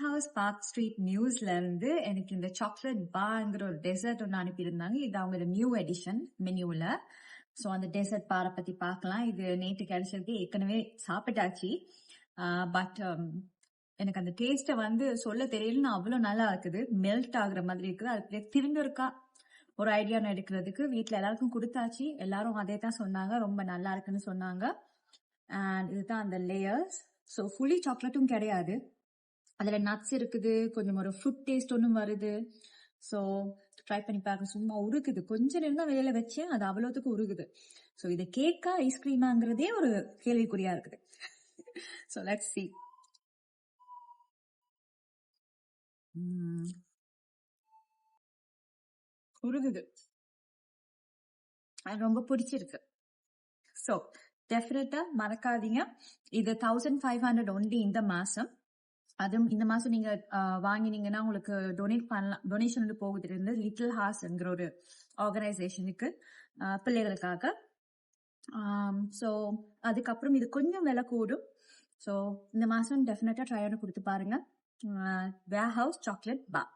House park street நியூஸ்ல இருந்து எனக்கு இந்த சாக்லேட் பார்ங்கிற ஒரு டெசர்ட் ஒன்று அனுப்பியிருந்தாங்க. இது அவங்க நியூ எடிஷன் மெனுவில். ஸோ அந்த டெசர்ட் பாரை பத்தி பார்க்கலாம். இது நேற்று கிடைச்சது, ஏற்கனவே சாப்பிட்டாச்சு. பட் எனக்கு அந்த டேஸ்ட்டை வந்து சொல்ல தெரியலன்னு அவ்வளோ நல்லா இருக்குது. மெல்ட் ஆகுற மாதிரி இருக்குது. அது திரும்ப இருக்கா ஒரு ஐடியா எடுக்கிறதுக்கு வீட்டில் எல்லாருக்கும் கொடுத்தாச்சு. எல்லாரும் அதே தான் சொன்னாங்க, ரொம்ப நல்லா இருக்குன்னு சொன்னாங்க. அண்ட் இதுதான் அந்த லேயர்ஸ். ஸோ ஃபுல்லி சாக்லேட்டும் கிடையாது, அதுல நட்ஸ் இருக்குது, கொஞ்சம் ஒரு ஃப்ரூட் டேஸ்ட் ஒன்றும் வருது. ஸோ ட்ரை பண்ணி பார்க்க. சும்மா உருக்குது, கொஞ்ச நேரம் தான் வெளியில வச்சேன், அது அவ்வளோத்துக்கு உருகுது. ஸோ இது கேக்கா ஐஸ்கிரீமாங்கிறதே ஒரு கேள்விக்குறியா இருக்குது. So let's see. உருகுது, அது ரொம்ப பிடிச்சிருக்கு. ஸோ டெஃபினட்டா மறக்காதீங்க, இது 1500 ஒன்லி இந்த மாசம். அதுவும் இந்த மாசம் நீங்க வாங்கினீங்கன்னா உங்களுக்கு டொனேட் பண்ணலாம். டொனேஷன் வந்து போகுது இருந்து லிட்டில் ஹார்ட்ஸ்ங்கிற ஒரு ஆர்கனைசேஷனுக்கு பிள்ளைகளுக்காக. ஸோ அதுக்கப்புறம் இது கொஞ்சம் விலை கூடும். ஸோ இந்த மாசம் டெஃபினட்டா ட்ரை பண்ணி கொடுத்து பாருங்க. வேர் ஹவுஸ் சாக்லேட் பார்.